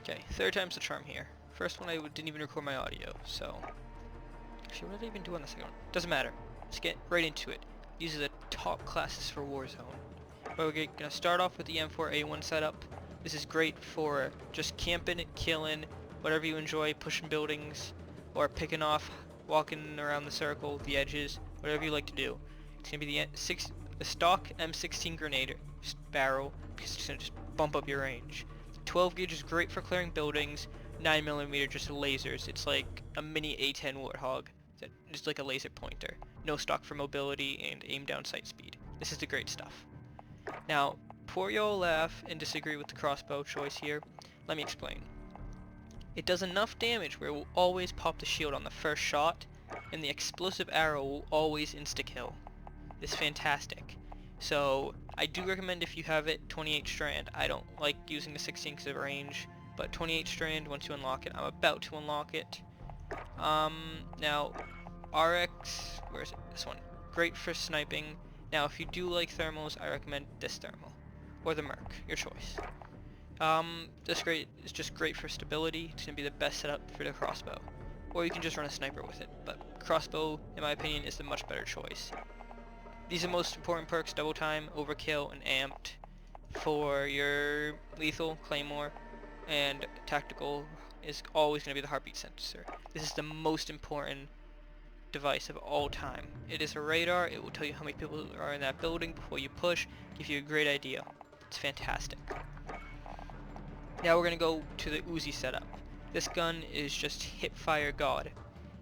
Okay, third time's the charm here. First one I didn't even record my audio, so... Actually, what did I even do on the second one? Doesn't matter. Let's get right into it. These are the top classes for Warzone. But we're going to start off with the M4A1 setup. This is great for just camping, killing, whatever you enjoy, pushing buildings, or picking off, walking around the circle, the edges, whatever you like to do. It's going to be the stock M16 grenade barrel, because it's going to just bump up your range. 12 gauge is great for clearing buildings, 9mm just lasers. It's like a mini A10 Warthog, just like a laser pointer. No stock for mobility and aim down sight speed. This is the great stuff. Now, before y'all laugh and disagree with the crossbow choice here, let me explain. It does enough damage where it will always pop the shield on the first shot, and the explosive arrow will always insta-kill. It's fantastic. So, I do recommend if you have it, 28 strand. I don't like using the 16 because of range, but 28 strand, once you unlock it, I'm about to unlock it. Now, RX, where is it? This one. Great for sniping. Now, if you do like thermals, I recommend this thermal, or the Merc, your choice. This is just great for stability. It's going to be the best setup for the crossbow. Or you can just run a sniper with it, but crossbow, in my opinion, is the much better choice. These are the most important perks: double time, overkill, and amped for your lethal, claymore, and tactical is always going to be the heartbeat sensor. This is the most important device of all time. It is a radar. It will tell you how many people are in that building before you push, give you a great idea. It's fantastic. Now we're going to go to the Uzi setup. This gun is just hip fire god.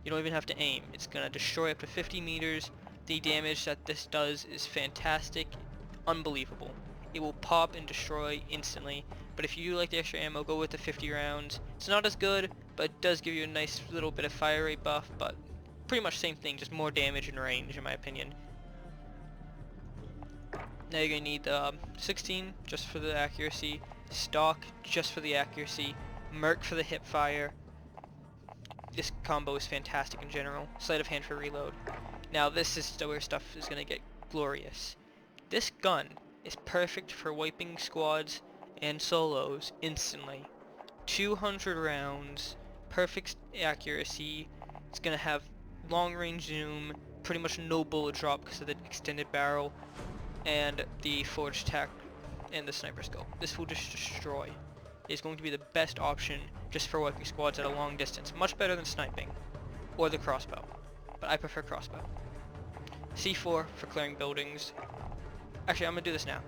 You don't even have to aim. It's going to destroy up to 50 meters. The damage that this does is fantastic, unbelievable. It will pop and destroy instantly, but if you do like the extra ammo, go with the 50 rounds. It's not as good, but it does give you a nice little bit of fire rate buff, but pretty much same thing, just more damage and range in my opinion. Now you're going to need the 16 just for the accuracy, stock just for the accuracy, Merc for the hip fire. This combo is fantastic in general. Sleight of hand for reload. Now this is where stuff is going to get glorious. This gun is perfect for wiping squads and solos instantly. 200 rounds, perfect accuracy. It's going to have long range zoom, pretty much no bullet drop because of the extended barrel, and the forged tack and the sniper scope. This will just destroy. It's going to be the best option just for wiping squads at a long distance. Much better than sniping or the crossbow, but I prefer crossbow. C4 for clearing buildings. Actually, I'm going to do this now.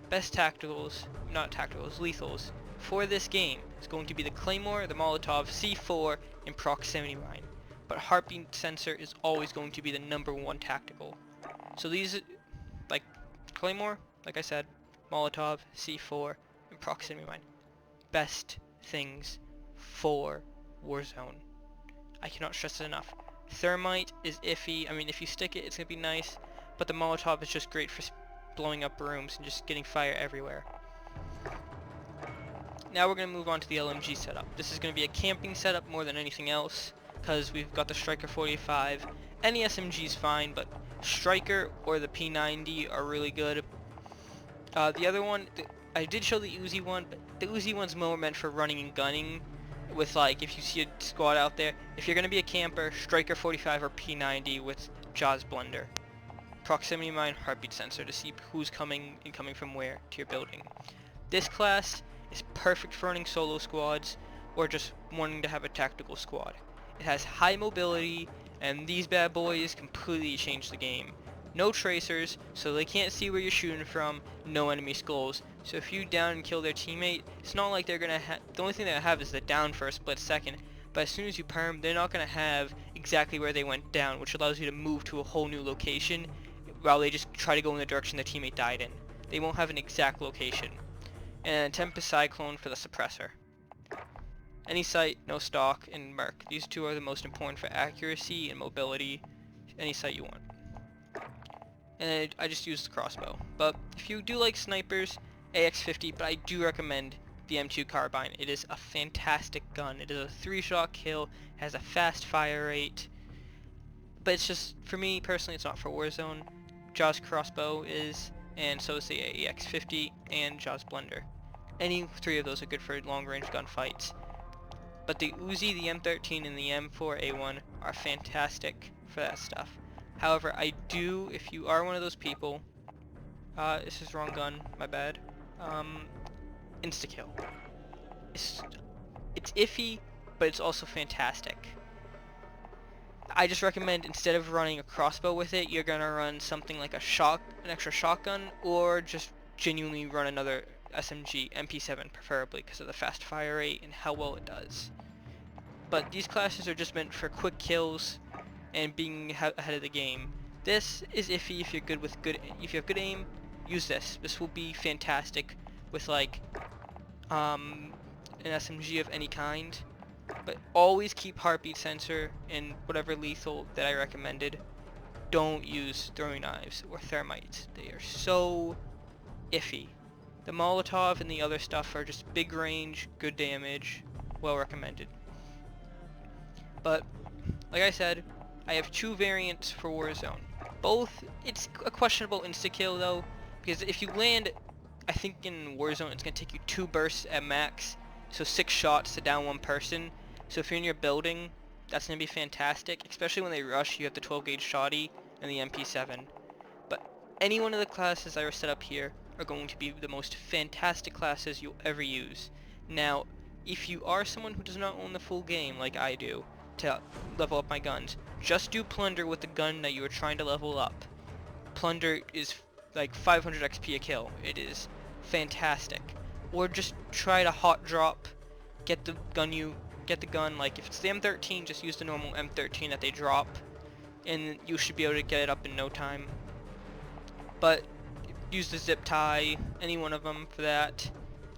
Best tacticals, not tacticals, lethals for this game is going to be the Claymore, the Molotov, C4, and proximity mine. But heartbeat sensor is always going to be the #1 tactical. So these, like Claymore, like I said, Molotov, C4, and proximity mine. Best things for Warzone. I cannot stress it enough. Thermite is iffy. I mean, if you stick it, it's going to be nice, but the Molotov is just great for blowing up rooms and just getting fire everywhere. Now we're going to move on to the LMG setup. This is going to be a camping setup more than anything else, because we've got the Striker 45. Any SMG is fine, but Striker or the P90 are really good. The other one, I did show the Uzi one, but the Uzi one's more meant for running and gunning, with like, if you see a squad out there. If you're going to be a camper, Striker 45 or P90 with Jaws Blender. Proximity mine, heartbeat sensor to see who's coming and coming from where to your building. This class is perfect for running solo squads or just wanting to have a tactical squad. It has high mobility, and these bad boys completely change the game. No tracers, so they can't see where you're shooting from, no enemy skulls. So if you down and kill their teammate, it's not like they're gonna have, the only thing they'll have is the down for a split second, but as soon as you perm, they're not gonna have exactly where they went down, which allows you to move to a whole new location while they just try to go in the direction their teammate died in. They won't have an exact location. And Tempest Cyclone for the suppressor. Any sight, no stock, and Merc. These two are the most important for accuracy and mobility. Any sight you want. And I just used the crossbow. But if you do like snipers, AX50, but I do recommend the M2 carbine. It is a fantastic gun. It is a 3-shot kill, has a fast fire rate, but it's just, for me personally, it's not for Warzone. Jaws crossbow is, and so is the AX50 and Jaws blender. Any three of those are good for long range gunfights. But the Uzi, the M13, and the M4A1 are fantastic for that stuff. However, I do, if you are one of those people, this is wrong gun, my bad, insta-kill. It's iffy, but it's also fantastic. I just recommend, instead of running a crossbow with it, you're gonna run something like an extra shotgun, or just genuinely run another SMG, MP7 preferably, because of the fast fire rate and how well it does. But these classes are just meant for quick kills and being ahead of the game. This is iffy if you're good with if you have good aim. Use this. This will be fantastic with like an SMG of any kind. But always keep heartbeat sensor and whatever lethal that I recommended. Don't use throwing knives or thermites. They are so iffy. The Molotov and the other stuff are just big range, good damage, well recommended. But like I said, I have 2 variants for Warzone. Both, it's a questionable insta-kill though, because if you land, I think in Warzone it's going to take you 2 bursts at max, so 6 shots to down 1 person. So if you're in your building, that's going to be fantastic, especially when they rush. You have the 12 gauge shotty and the MP7. But any one of the classes I set up here are going to be the most fantastic classes you'll ever use. Now, if you are someone who does not own the full game like I do to level up my guns, just do Plunder with the gun that you are trying to level up. Plunder is like 500 XP a kill. It is fantastic. Or just try to hot drop, get the gun, like if it's the M13, just use the normal M13 that they drop, and you should be able to get it up in no time. But use the zip tie, any one of them for that.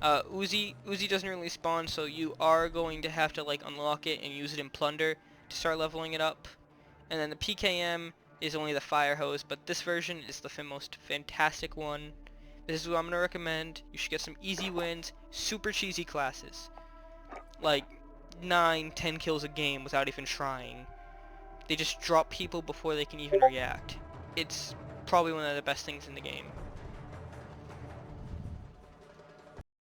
Uzi doesn't really spawn, so you are going to have to like unlock it and use it in Plunder to start leveling it up. And then the PKM is only the fire hose, but this version is the most fantastic one. This is what I'm going to recommend. You should get some easy wins, super cheesy classes. Like 9-10 kills a game without even trying. They just drop people before they can even react. It's probably one of the best things in the game.